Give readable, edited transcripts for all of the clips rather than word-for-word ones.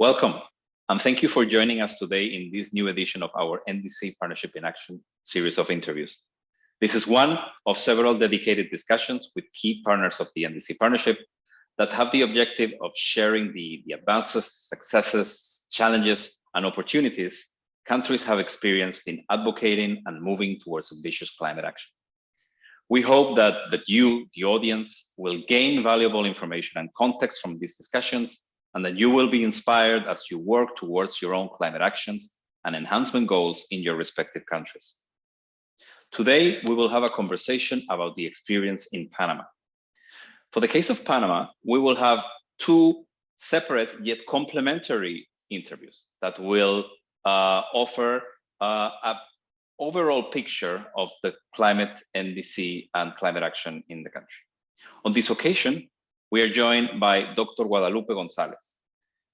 Welcome, and thank you for joining us today in this new edition of our NDC Partnership in Action series of interviews. This is one of several dedicated discussions with key partners of the NDC Partnership that have the objective of sharing the advances, successes, challenges, and opportunities countries have experienced in advocating and moving towards ambitious climate action. We hope that you, the audience, will gain valuable information and context from these discussions, and that you will be inspired as you work towards your own climate actions and enhancement goals in your respective countries. Today, we will have a conversation about the experience in Panama. For the case of Panama, we will have two separate yet complementary interviews that will offer an overall picture of the climate NDC and climate action in the country. On this occasion, we are joined by Dr. Guadalupe Gonzalez.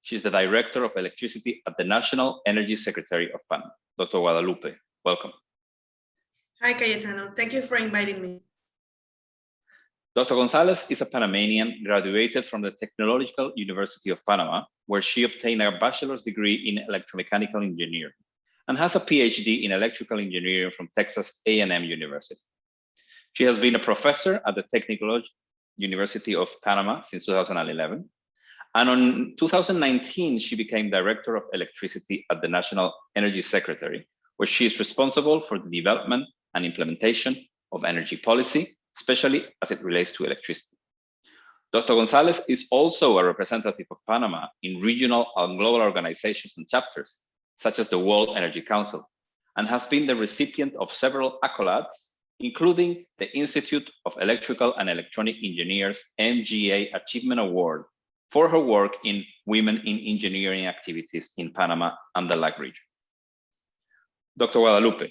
She's the Director of Electricity at the National Energy Secretariat of Panama. Dr. Guadalupe, welcome. Hi, Cayetano. Thank you for inviting me. Dr. Gonzalez is a Panamanian graduated from the Technological University of Panama, where she obtained a bachelor's degree in electromechanical engineering and has a PhD in electrical engineering from Texas A&M University. She has been a professor at the Technical University of Panama since 2011. And in 2019, she became Director of Electricity at the National Energy Secretary, where she is responsible for the development and implementation of energy policy, especially as it relates to electricity. Dr. Gonzalez is also a representative of Panama in regional and global organizations and chapters, such as the World Energy Council, and has been the recipient of several accolades, including the Institute of Electrical and Electronic Engineers MGA Achievement Award for her work in women in engineering activities in Panama and the LAC region. Dr. Guadalupe,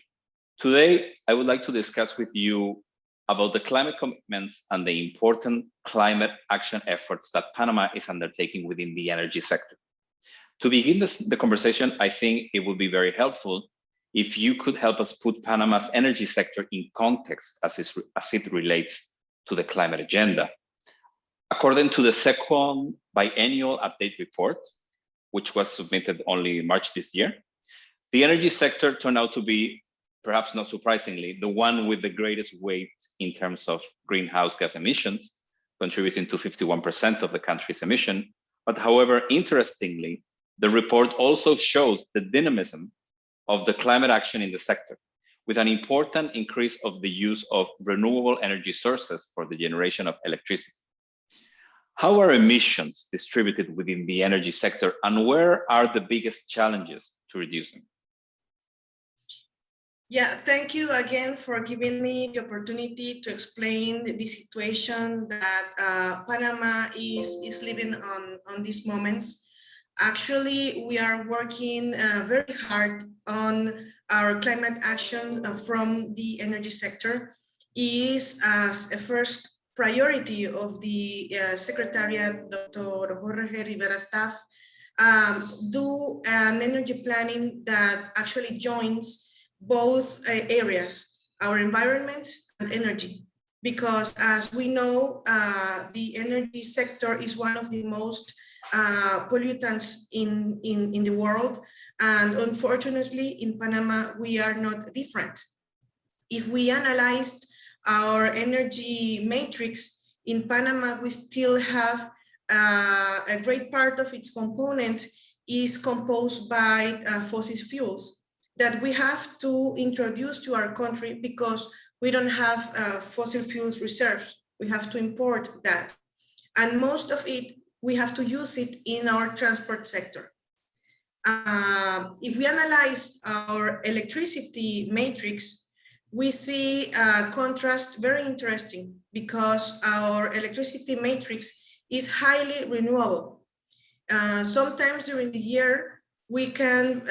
today I would like to discuss with you about the climate commitments and the important climate action efforts that Panama is undertaking within the energy sector. To begin the conversation, I think it would be very helpful if you could help us put Panama's energy sector in context as it relates to the climate agenda. According to the second biennial update report, which was submitted only in March this year, the energy sector turned out to be, perhaps not surprisingly, the one with the greatest weight in terms of greenhouse gas emissions, contributing to 51% of the country's emission. But however, interestingly, the report also shows the dynamism of the climate action in the sector, with an important increase of the use of renewable energy sources for the generation of electricity. How are emissions distributed within the energy sector, and where are the biggest challenges to reduce them? Yeah, thank you again for giving me the opportunity to explain the situation that Panama is living on these moments. Actually, we are working very hard on our climate action from the energy sector. It is as a first priority of the Secretariat, Dr. Jorge Rivera staff, do an energy planning that actually joins both areas, our environment and energy, because as we know, the energy sector is one of the most pollutants in the world, and unfortunately in Panama we are not different. If we analyzed our energy matrix in Panama, we still have a great part of its component is composed by fossil fuels that we have to introduce to our country because we don't have fossil fuels reserves. We have to import that. And most of it, we have to use it in our transport sector. If we analyze our electricity matrix, we see a contrast very interesting because our electricity matrix is highly renewable. Sometimes during the year, we can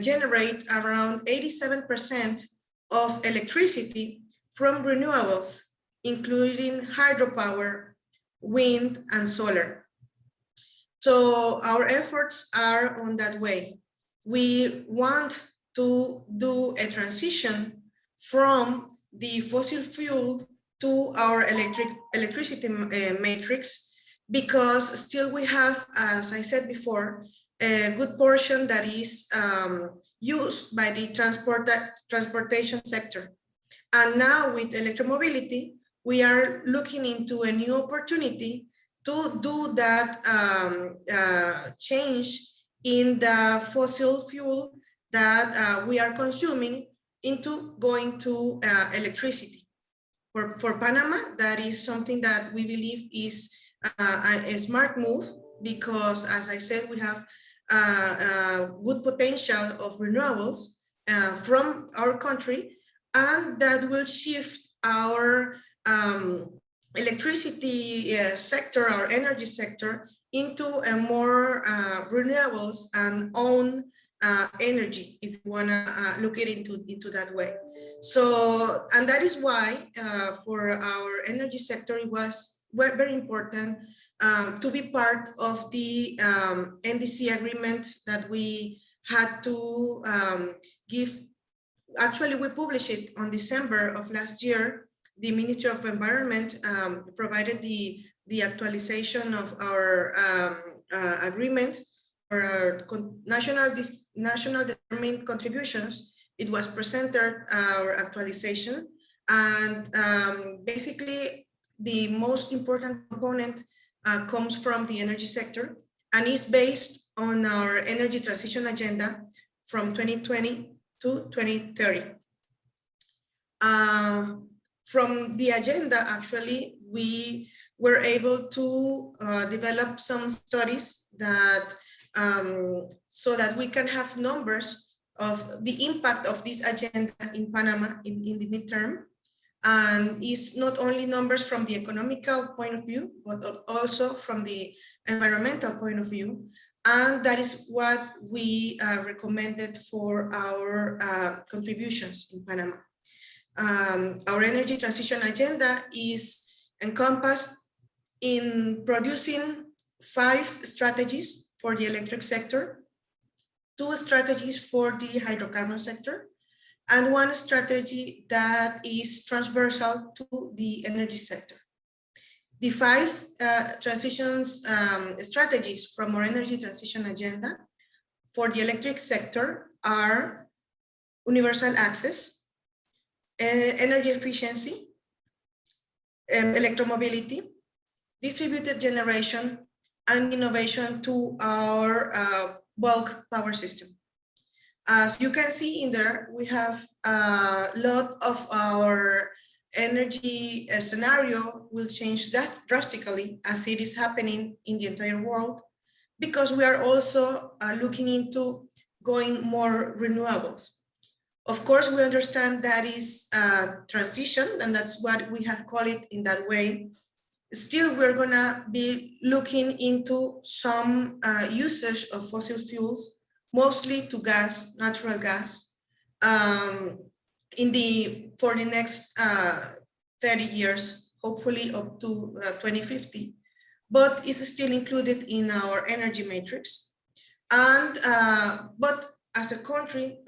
generate around 87% of electricity from renewables, including hydropower, wind, and solar. So our efforts are on that way. We want to do a transition from the fossil fuel to our electricity matrix because still we have, as I said before, a good portion that is used by the transportation sector. And now with electromobility, we are looking into a new opportunity to do that change in the fossil fuel that we are consuming into going to electricity. For Panama, that is something that we believe is a smart move, because as I said, we have good potential of renewables from our country, and that will shift our electricity sector, our energy sector, into a more renewables and own energy, if you want to look at it into that way. So, and that is why for our energy sector, it was very important to be part of the NDC agreement that we had to give. Actually, we published it on December of last year. The Ministry of Environment provided the actualization of our agreement for our national determined contributions. It was presented, our actualization, and basically the most important component comes from the energy sector and is based on our energy transition agenda from 2020 to 2030. From the agenda, actually, we were able to develop some studies that so that we can have numbers of the impact of this agenda in Panama in the midterm. And it's not only numbers from the economical point of view, but also from the environmental point of view. And that is what we recommended for our contributions in Panama. Our energy transition agenda is encompassed in producing 5 strategies for the electric sector, 2 strategies for the hydrocarbon sector, and 1 strategy that is transversal to the energy sector. The 5 transitions strategies from our energy transition agenda for the electric sector are universal access, energy efficiency, electromobility, distributed generation, and innovation to our bulk power system. As you can see in there, we have a lot of our energy scenario will change that drastically, as it is happening in the entire world, because we are also looking into going more renewables. Of course, we understand that is a transition, and that's what we have called it in that way. Still, we're gonna be looking into some usage of fossil fuels, mostly to gas, natural gas, for the next 30 years, hopefully up to 2050, but it's still included in our energy matrix. And but as a country,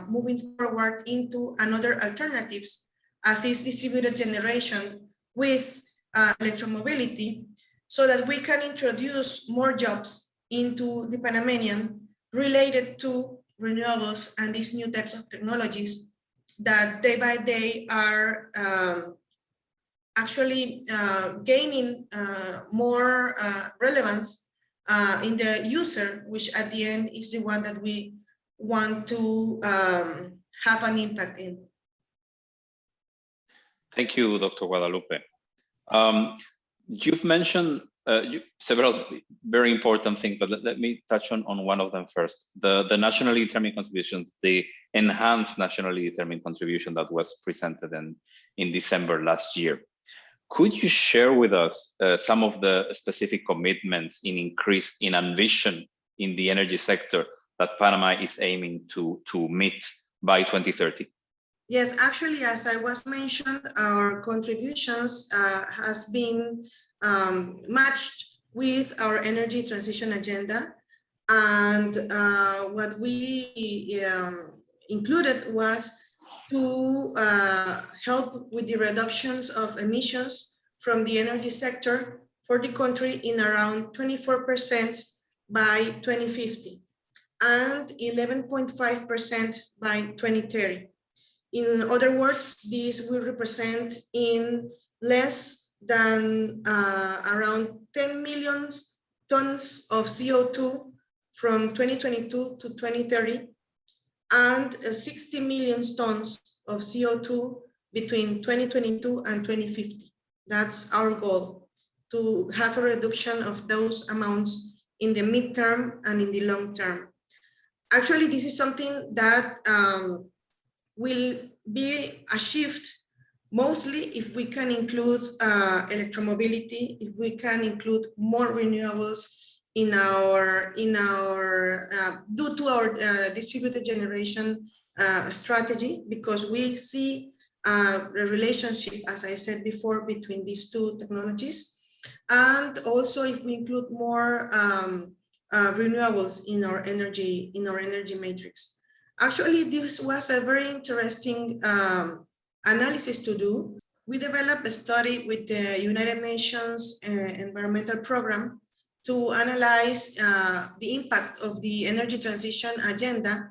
moving forward into another alternatives, as is distributed generation with electromobility, so that we can introduce more jobs into the Panamanian related to renewables and these new types of technologies that day by day are actually gaining more relevance in the user, which at the end is the one that we want to have an impact in. Thank you, Dr. Guadalupe. You've mentioned several very important things, but let me touch on one of them first. The nationally determined contributions, the enhanced nationally determined contribution that was presented in December last year. Could you share with us some of the specific commitments in ambition in the energy sector that Panama is aiming to meet by 2030? Yes, actually, as I was mentioned, our contributions has been matched with our energy transition agenda. And what we included was to help with the reductions of emissions from the energy sector for the country in around 24% by 2050 and 11.5% by 2030. In other words, this will represent in less than around 10 million tons of CO2 from 2022 to 2030 and 60 million tons of CO2 between 2022 and 2050. That's our goal, to have a reduction of those amounts in the midterm and in the long term. Actually, this is something that will be achieved mostly if we can include electromobility, if we can include more renewables in our due to our distributed generation strategy, because we see a relationship, as I said before, between these two technologies, and also if we include more renewables in our energy matrix. Actually, this was a very interesting analysis to do. We developed a study with the United Nations Environmental Program to analyze the impact of the energy transition agenda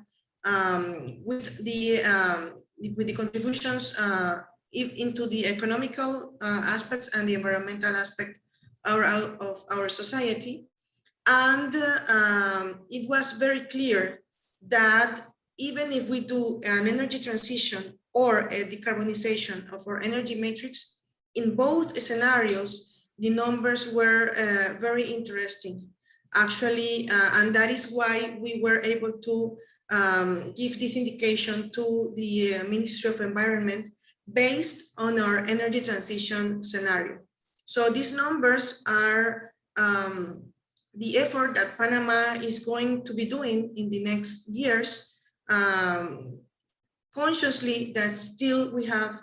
with the contributions into the economical aspects and the environmental aspect of our society. And it was very clear that even if we do an energy transition or a decarbonization of our energy matrix, in both scenarios, the numbers were very interesting, actually, and that is why we were able to give this indication to the Ministry of Environment based on our energy transition scenario. So these numbers are the effort that Panama is going to be doing in the next years, consciously that still we have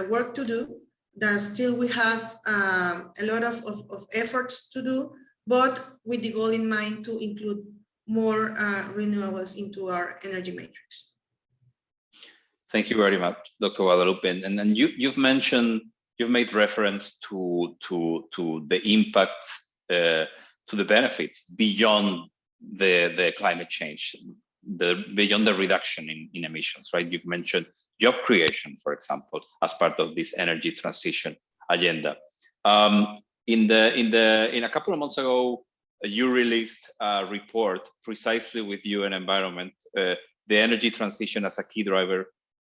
work to do, that still we have a lot of efforts to do, but with the goal in mind to include more renewables into our energy matrix. Thank you very much, Dr. Guadalupe. And then you've made reference to the impacts, to the benefits beyond the climate change, beyond the reduction in emissions, right? You've mentioned job creation, for example, as part of this energy transition agenda. In a couple of months ago, you released a report precisely with UN Environment, the energy transition as a key driver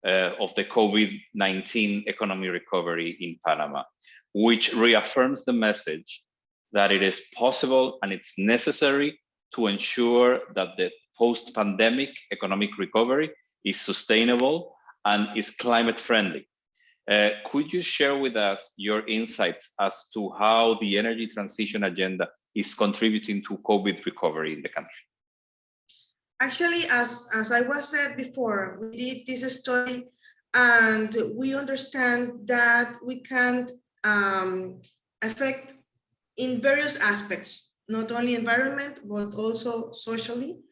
of the COVID-19 economic recovery in Panama, which reaffirms the message that it is possible and it's necessary to ensure that the post-pandemic economic recovery is sustainable and is climate friendly. Could you share with us your insights as to how the energy transition agenda is contributing to COVID recovery in the country? Actually, as I was said before, we did this study and we understand that we can affect in various aspects, not only environment, but also socially.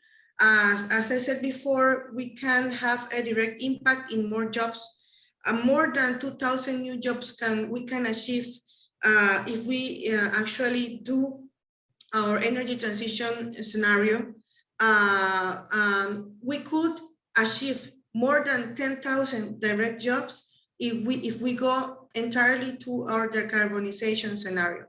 As I said before, we can have a direct impact in more jobs. More than 2,000 new jobs we can achieve if we actually do our energy transition scenario. We could achieve more than 10,000 direct jobs if we go entirely to our decarbonization scenario.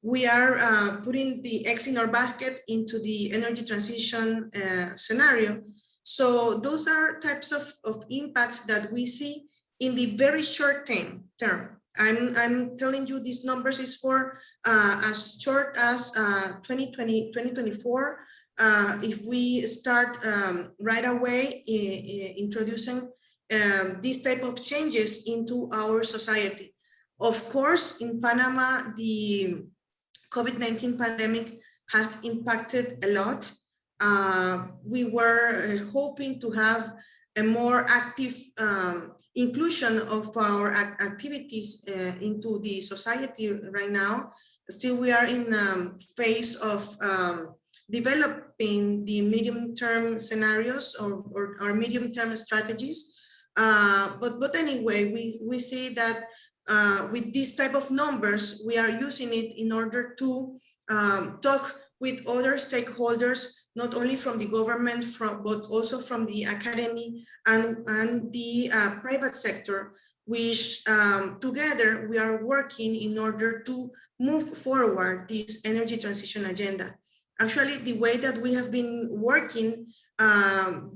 We are putting the eggs in our basket into the energy transition scenario. So those are types of impacts that we see in the very short term. I'm telling you these numbers is for as short as 2024. If we start right away introducing these type of changes into our society. Of course, in Panama, the COVID-19 pandemic has impacted a lot. We were hoping to have a more active inclusion of our activities into the society right now. Still, we are in a phase of developing the medium-term scenarios or medium-term strategies. But anyway, we see that with this type of numbers, we are using it in order to talk with other stakeholders, not only from the government, but also from the academy and the private sector, which together we are working in order to move forward this energy transition agenda. Actually, the way that we have been working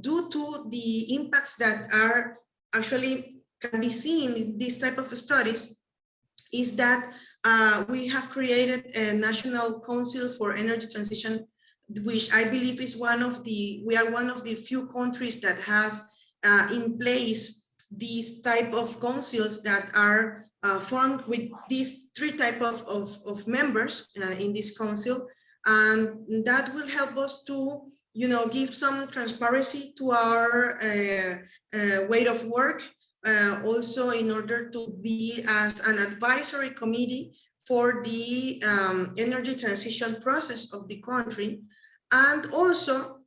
due to the impacts that are actually can be seen in this type of studies is that we have created a National Council for Energy Transition, which I believe is we are one of the few countries that have in place these type of councils that are formed with these three type of members in this council. And that will help us to, give some transparency to our way of work, also in order to be as an advisory committee for the energy transition process of the country. And also,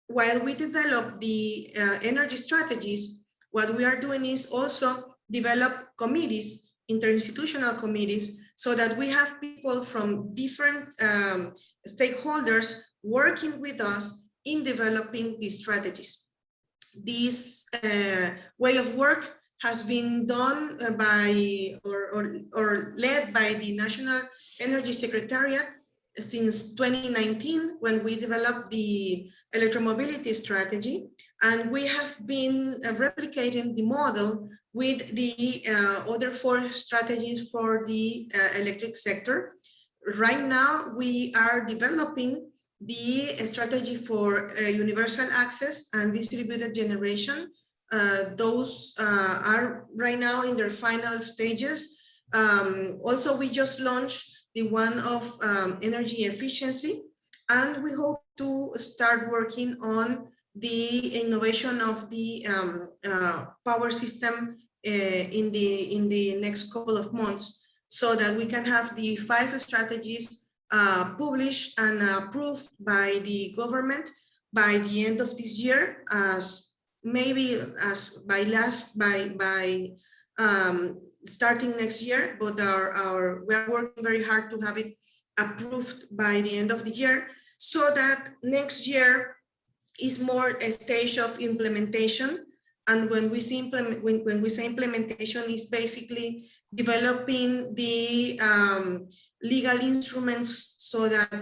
while we develop the energy strategies, what we are doing is also develop committees, interinstitutional committees, so that we have people from different stakeholders working with us in developing these strategies. This way of work has been done by or led by the National Energy Secretariat since 2019, when we developed the electromobility strategy, and we have been replicating the model with the other 4 strategies for the electric sector. Right now, we are developing the strategy for universal access and distributed generation. Those are right now in their final stages. Also, we just launched the one of energy efficiency, and we hope to start working on the innovation of the power system in the next couple of months, so that we can have the 5 strategies published and approved by the government by the end of this year, starting next year, but we are working very hard to have it approved by the end of the year, so that next year is more a stage of implementation. And when we say implementation, is basically developing the legal instruments so that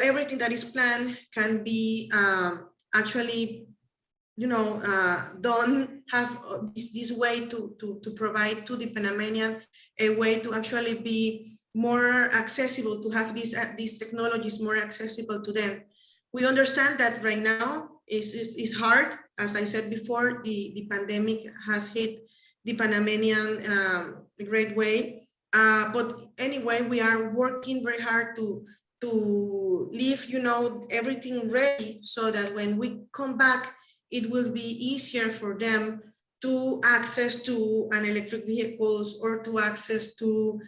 everything that is planned can be actually done, have this way to provide to the Panamanian a way to actually be more accessible, to have these technologies more accessible to them. We understand that right now is hard. As I said before, the pandemic has hit the Panamanian a great way. But anyway, we are working very hard to leave everything ready, so that when we come back, it will be easier for them to access to an electric vehicles, or to access to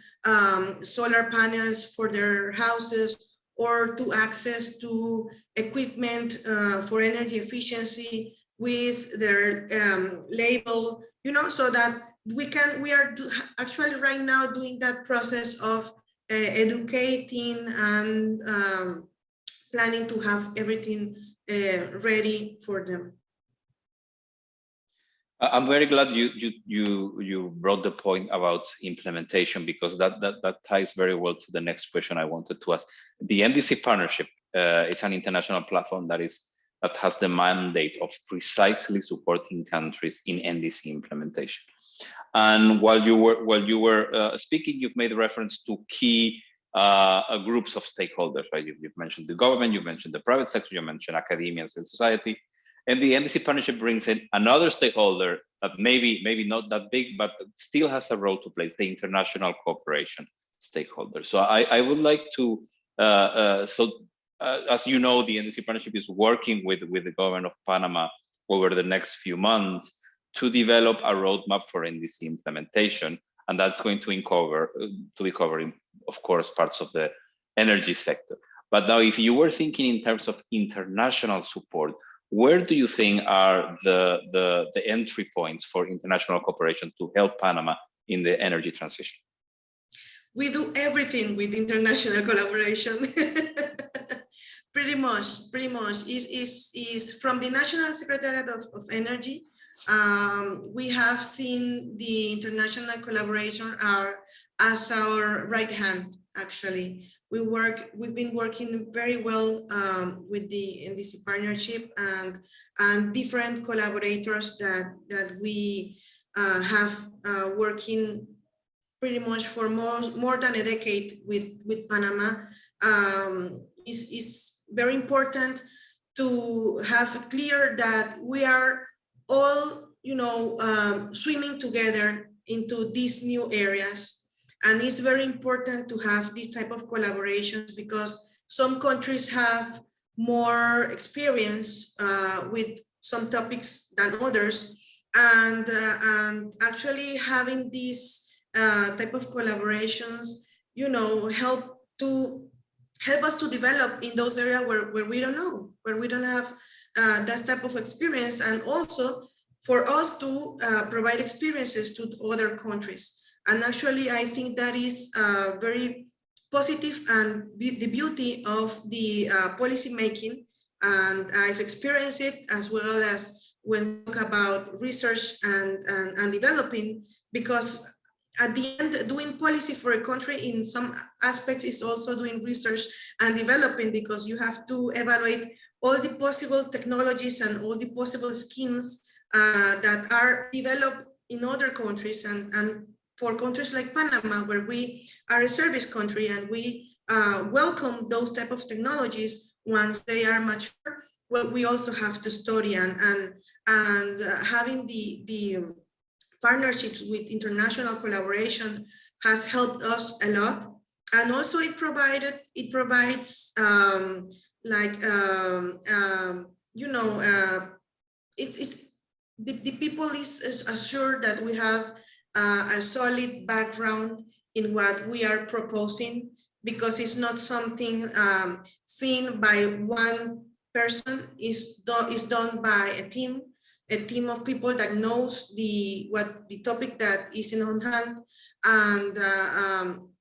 solar panels for their houses, or to access to equipment for energy efficiency with their label, so that we are actually right now doing that process of educating and planning to have everything ready for them. I'm very glad you brought the point about implementation, because that ties very well to the next question I wanted to ask. The NDC Partnership is an international platform that has the mandate of precisely supporting countries in NDC implementation. And while you were speaking, you've made reference to key groups of stakeholders, right? You've mentioned the government, you've mentioned the private sector, you mentioned academia and civil society. And the NDC Partnership brings in another stakeholder that maybe not that big, but still has a role to play, the international cooperation stakeholder. So I would like to, as you know, the NDC Partnership is working with the government of Panama over the next few months to develop a roadmap for NDC implementation. And that's going to be covering, of course, parts of the energy sector. But now, if you were thinking in terms of international support, where do you think are the entry points for international cooperation to help Panama in the energy transition? We do everything with international collaboration. Pretty much is from the National Secretariat of Energy. We have seen the international collaboration as our right hand. Actually, we've been working very well with the NDC Partnership and different collaborators that we have working pretty much for more than a decade with Panama. Is very important to have clear that we are all, swimming together into these new areas. And it's very important to have this type of collaborations because some countries have more experience with some topics than others. And actually having these type of collaborations, help us to develop in those areas where we don't know, where we don't have that type of experience, and also for us to provide experiences to other countries. And actually, I think that is very positive and the beauty of the policy making. And I've experienced it as well as when we talk about research and developing, because at the end, doing policy for a country in some aspects is also doing research and developing, because you have to evaluate all the possible technologies and all the possible schemes that are developed in other countries. And for countries like Panama, where we are a service country and we welcome those type of technologies once they are mature, well, we also have to study and having the partnerships with international collaboration has helped us a lot. And also it provides it's the people is assured that we have a solid background in what we are proposing, because it's not something seen by one person, is done by a team of people that knows what the topic that is in on hand, and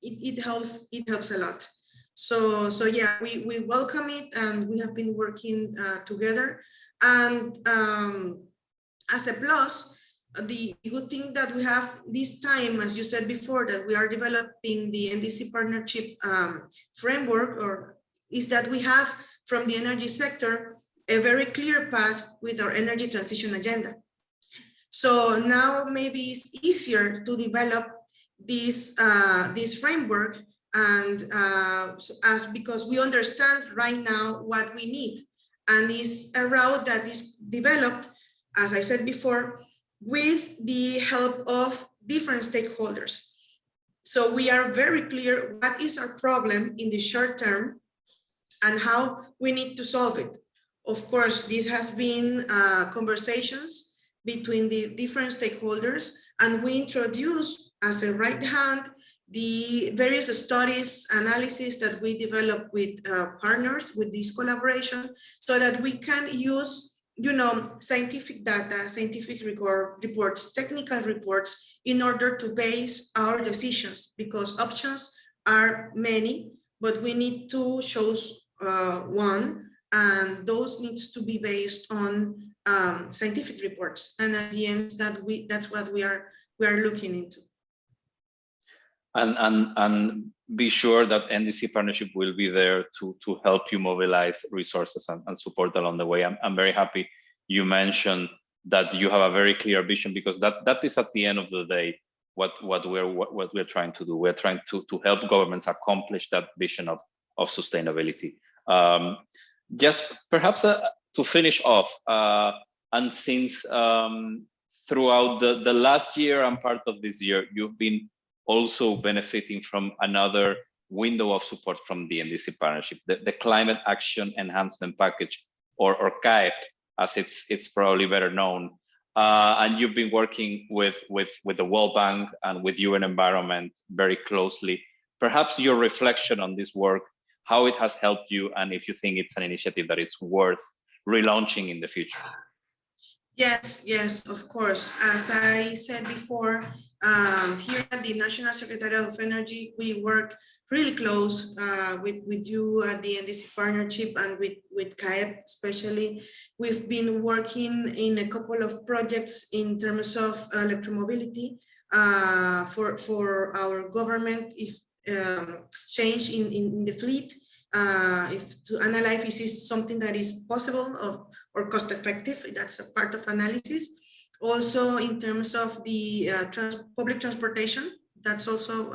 it helps a lot. So yeah, we welcome it, and we have been working together. And as a plus, the good thing that we have this time, as you said before, that we are developing the NDC Partnership framework, is that we have from the energy sector a very clear path with our energy transition agenda. So now maybe it's easier to develop this framework, and because we understand right now what we need, and it's a route that is developed, as I said before, with the help of different stakeholders. So we are very clear what is our problem in the short term and how we need to solve it. Of course, this has been conversations between the different stakeholders, and we introduce as a right hand the various studies, analysis that we develop with partners with this collaboration, so that we can use scientific data, scientific reports, technical reports, in order to base our decisions, because options are many, but we need to choose one, and those needs to be based on scientific reports. And at the end, that's what we are looking into. And be sure that NDC Partnership will be there to help you mobilize resources and support along the way. I'm very happy you mentioned that you have a very clear vision, because that is at the end of the day what we're trying to do. We're trying to help governments accomplish that vision of sustainability. Just perhaps to finish off, and since throughout the last year and part of this year, you've been also benefiting from another window of support from the NDC Partnership, the Climate Action Enhancement Package, or CAEP, as it's probably better known. And you've been working with the World Bank and with UN Environment very closely. Perhaps your reflection on this work, how it has helped you, and if you think it's an initiative that it's worth relaunching in the future. Yes, of course. As I said before, here at the National Secretariat of Energy, we work really close with you at the NDC Partnership and with CAEP especially. We've been working in a couple of projects in terms of electromobility for our government, if change in the fleet, if to analyze if this is something that is possible or cost effective, that's a part of analysis. Also in terms of the public transportation, that's also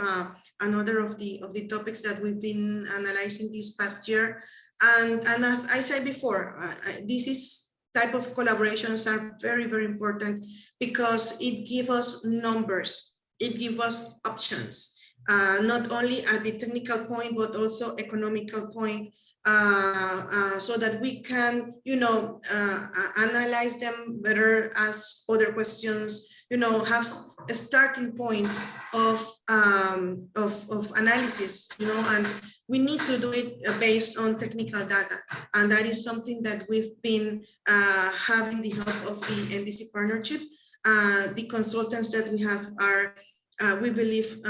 another of the topics that we've been analyzing this past year. And as I said before, this type of collaborations are very, very important because it gives us numbers, it gives us options. Not only at the technical point, but also economical point, so that we can, analyze them better, ask other questions, have a starting point of analysis, and we need to do it based on technical data. And that is something that we've been having the help of the NDC Partnership. The consultants that we have are we believe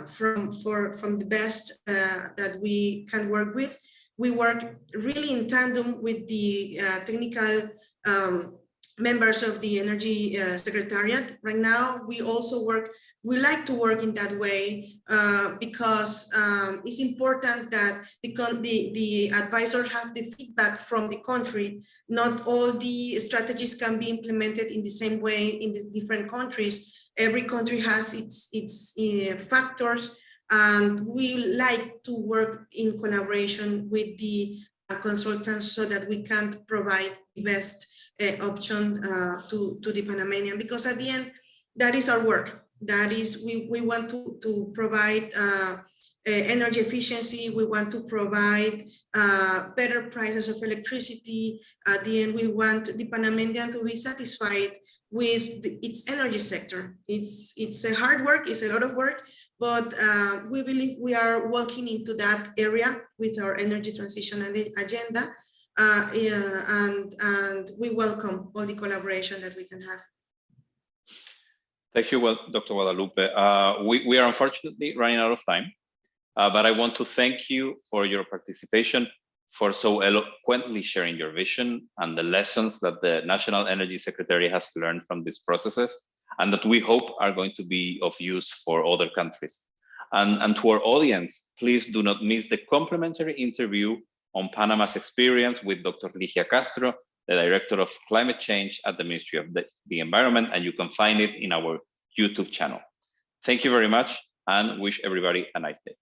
from the best that we can work with. We work really in tandem with the technical members of the Energy Secretariat. Right now, we like to work in that way because it's important that the advisors have the feedback from the country. Not all the strategies can be implemented in the same way in the different countries. Every country has its factors, and we like to work in collaboration with the consultants so that we can provide the best option to the Panamanian, because at the end, that is our work. That is, we want to provide energy efficiency. We want to provide better prices of electricity. At the end, we want the Panamanian to be satisfied with its energy sector. It's a hard work, it's a lot of work, but we believe we are walking into that area with our energy transition agenda, and we welcome all the collaboration that we can have. Thank you, Dr. Guadalupe. We are unfortunately running out of time, but I want to thank you for your participation, for so eloquently sharing your vision and the lessons that the National Energy Secretary has learned from these processes, and that we hope are going to be of use for other countries. And to our audience, please do not miss the complimentary interview on Panama's experience with Dr. Ligia Castro, the Director of Climate Change at the Ministry of the Environment, and you can find it in our YouTube channel. Thank you very much and wish everybody a nice day.